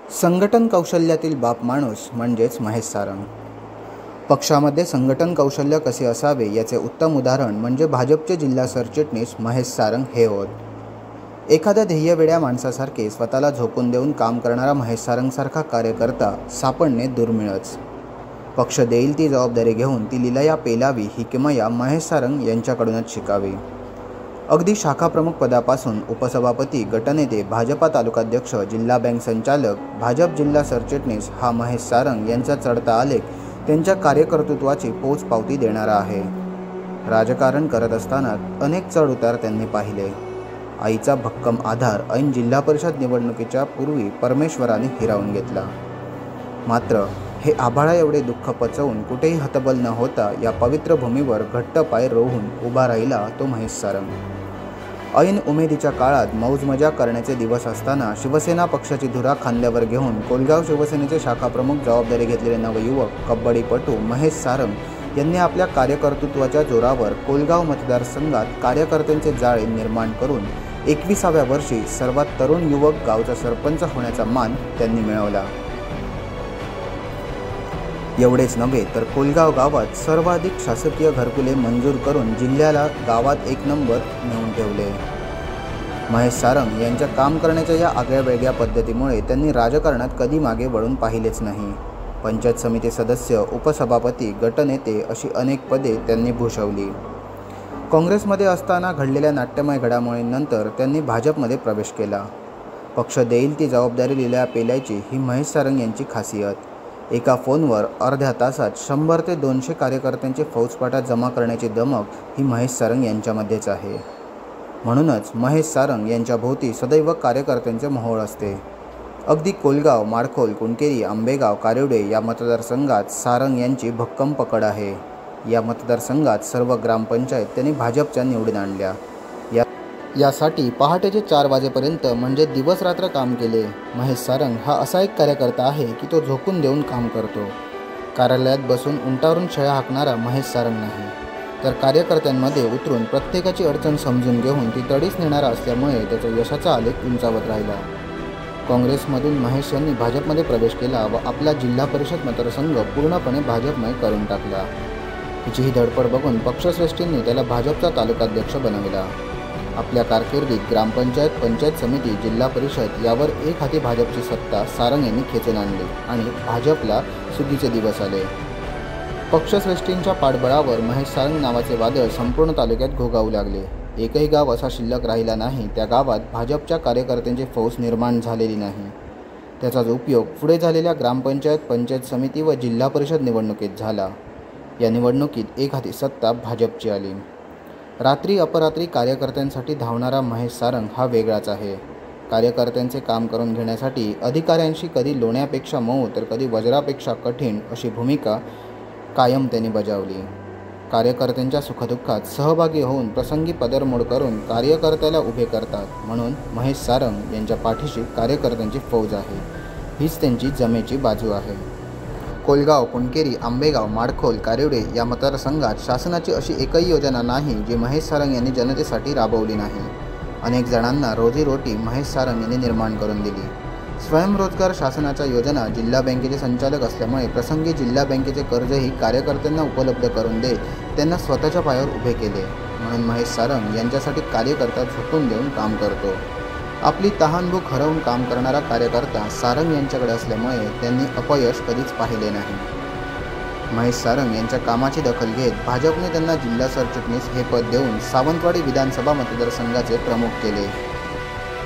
संघटन कौशल्यातील बाप माणूस म्हणजेच महेश सारंग। पक्षामध्ये संघटन कौशल्य कसे असावे याचे उत्तम उदाहरण म्हणजे भाजपचे जिल्हा सरचिटणीस महेश सारंग हे होत। एखाद्या ध्येयवेड्या माणसासारखे स्वतःला झोकून देऊन काम करणारा महेश सारंगसारखा कार्यकर्ता सापडणे दुर्मिळच। पक्ष देईल ती जबाबदारी घेऊन ती लीलया पेलावी ही किमया महेश सारंग यांच्याकडूनच शिकावी। अगदी शाखाप्रमुख पदापासून उपसभापती, गटनेते, भाजपा तालुकाध्यक्ष, जिल्हा बँक संचालक, भाजप जिल्हा सरचिटणीस हा महेश सारंग यांचा चढता आलेख त्यांच्या कार्यकर्तृत्वाची पोचपावती देणारा आहे। राजकारण करत असताना अनेक चढउतार त्यांनी पाहिले। आईचा भक्कम आधार ऐन जिल्हा परिषद निवडणुकीच्या पूर्वी परमेश्वराने हिरावून घेतला। मात्र हे आभाळा एवढे दुःख पचवून कुठेही हतबल न होता या पवित्र भूमीवर घट्ट पाय रोवून उभा राहिला तो महेश सारंग। ऐन उमेदीच्या काळात मौज मजा करण्याचे दिवस असताना शिवसेना पक्षाची धुरा खांद्यावर घेऊन कोलगाव शिवसेनेचे शाखाप्रमुख जबाबदारी घेतलेले नवयुवक कबड्डीपटू महेश सारंग यांनी आपल्या कार्यकर्तृत्वाच्या जोरावर कोलगाव मतदारसंघात कार्यकर्त्यांचे जाळे निर्माण करून 21व्या वर्षी सर्वात तरुण युवक गावचा सरपंच होण्याचा मान त्यांनी मिळवला। एवढेच नव्हे तर कोलगाव गावात सर्वाधिक शासकीय घरकुले मंजूर करून जिल्ह्याला गावात एक नंबर नेऊन ठेवले। महेश सारंग यांच्या काम करण्याच्या या आगळ्या वेगळ्या पद्धतीमुळे त्यांनी राजकारणात कधी मागे वळून पाहिलेच नाही। पंचायत समिती सदस्य, उपसभापती, गटनेते अशी अनेक पदे त्यांनी भूषवली। काँग्रेसमध्ये असताना घडलेल्या नाट्यमय घडामोडींनंतर त्यांनी भाजपमध्ये प्रवेश केला। पक्ष देईल ती जबाबदारी लीलया पेलायची ही महेश सारंग यांची खासियत। एका फोनवर अर्ध्या तासात 100 ते 200 कार्यकर्त्यांचे फौजफाटा जमा करण्याची दमक ही महेश सारंग यांच्यामध्येच आहे। म्हणूनच महेश सारंग यांच्या भोवती सदैव कार्यकर्त्यांचे मोहोळ असते। अगदी कोलगाव, माडखोल, कुणकेरी, आंबेगाव, कारिवडे या मतदारसंघात सारंग यांची भक्कम पकड आहे। या मतदारसंघात सर्व ग्रामपंचायत त्यांनी भाजपच्या निवडून आणल्या। यासाठी पहाटेचे 4 वाजेपर्यंत म्हणजे दिवस रात्र काम केले। महेश सारंग हा असा एक कार्यकर्ता आहे की तो झोकून देऊन काम करतो। कार्यालयात बसून उंटावरून शेळ्या हाकणारा महेश सारंग नाही, तर कार्यकर्त्यांमध्ये उतरून प्रत्येकाची अडचण समजून घेऊन ती तडीस नेणारा असल्यामुळे त्याचा यशाचा आलेख उंचावत राहिला। काँग्रेसमधून महेश यांनी भाजपमध्ये प्रवेश केला व आपला जिल्हा परिषद मतदारसंघ पूर्णपणे भाजपमय करून टाकला। तिची ही धडपड बघून पक्षश्रेष्ठींनी त्याला भाजपचा तालुकाध्यक्ष बनविला। आपल्या कारकिर्दीत ग्रामपंचायत, पंचायत समिती, जिल्हा परिषद यावर एक हाती भाजपची सत्ता सारंग यांनी खेचून आणली आणि भाजपला सुगीचे दिवस आले। पक्षश्रेष्ठींच्या पाठबळावर महेश सारंग नावाचे वादळ संपूर्ण तालुक्यात घोघावू लागले। एकही गाव असा शिल्लक राहिला नाही त्या गावात भाजपच्या कार्यकर्त्यांची फौज निर्माण झालेली नाही। त्याचाच उपयोग पुढे झालेल्या ग्रामपंचायत, पंचायत समिती व जिल्हा परिषद निवडणुकीत झाला। या निवडणुकीत एक हाती सत्ता भाजपची आली। रात्री अपरात्री कार्यकर्त्यांसाठी धावणारा महेश सारंग हा वेगळाच आहे। कार्यकर्त्यांचे काम करून घेण्यासाठी अधिकाऱ्यांशी कधी लोण्यापेक्षा मऊ तर कधी वज्रापेक्षा कठीण अशी भूमिका कायम त्यांनी बजावली। कार्यकर्त्यांच्या सुखदुःखात सहभागी होऊन प्रसंगी पदरमोड करून कार्यकर्त्याला उभे करतात। म्हणून महेश सारंग यांच्या पाठीशी कार्यकर्त्यांची फौज आहे। हीच त्यांची जमेची बाजू आहे। कोलगाव, कुणकेरी, आंबेगाव, माडखोल, कारिवडे या मतदारसंघात शासनाची अशी एकही योजना नाही जी महेश सारंग यांनी जनतेसाठी राबवली नाही। अनेक जणांना रोजीरोटी महेश सारंग यांनी निर्माण करून दिली। स्वयंरोजगार शासनाच्या योजना जिल्हा बँकेचे संचालक असल्यामुळे प्रसंगी जिल्हा बँकेचे कर्जही कार्यकर्त्यांना उपलब्ध करून देत त्यांना स्वतःच्या पायावर उभे केले। म्हणून महेश सारंग यांच्यासाठी कार्यकर्ता झोकून देऊन काम करतो। आपली तहानभूक हरवून काम करणारा कार्यकर्ता सारंग यांच्याकडे असल्यामुळे त्यांनी अपयश कधीच पाहिले नाही। महेश सारंग यांच्या कामाची दखल घेत भाजपने त्यांना जिल्हा सरचिटणीस हे पद देऊन सावंतवाडी विधानसभा मतदारसंघाचे प्रमुख केले।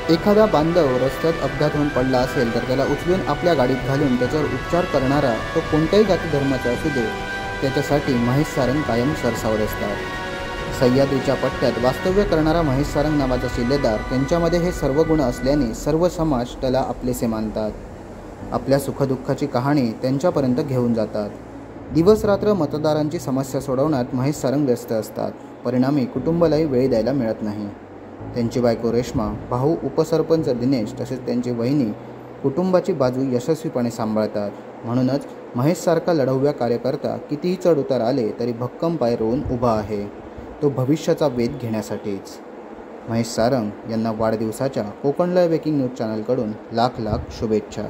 एखादा बांधव रस्त्यात अपघात होऊन पडला असेल तर त्याला उचलून आपल्या गाडीत घालून त्याच्यावर उपचार करणारा तो कोणत्याही जाती धर्माचा असू दे, त्याच्यासाठी महेश सारंग कायम सरसावत असतात। सह्याद्रीच्या पट्ट्यात वास्तव्य करणारा महेश सारंग नावाचा शिलेदार त्यांच्यामध्ये हे सर्व गुण असल्याने सर्व समाज त्याला आपलेसे मानतात। आपल्या सुखदुःखाची कहाणी त्यांच्यापर्यंत घेऊन जातात। दिवस रात्र मतदारांची समस्या सोडवण्यात महेश सारंग व्यस्त असतात। परिणामी कुटुंबालाही वेळ द्यायला मिळत नाही। त्यांची बायको रेश्मा, भाऊ उपसरपंच दिनेश तसेच त्यांची वहिनी कुटुंबाची बाजू यशस्वीपणे सांभाळतात। म्हणूनच महेशसारखा लढवया कार्यकर्ता कितीही चढउतार आले तरी भक्कम पाय रोवून उभा आहे, तो भविष्याचा वेध घेण्यासाठीच। महेश सारंग यांना वाढदिवसाच्या कोकण लाईव्ह ब्रेकिंग न्यूज चॅनलकडून लाख लाख शुभेच्छा।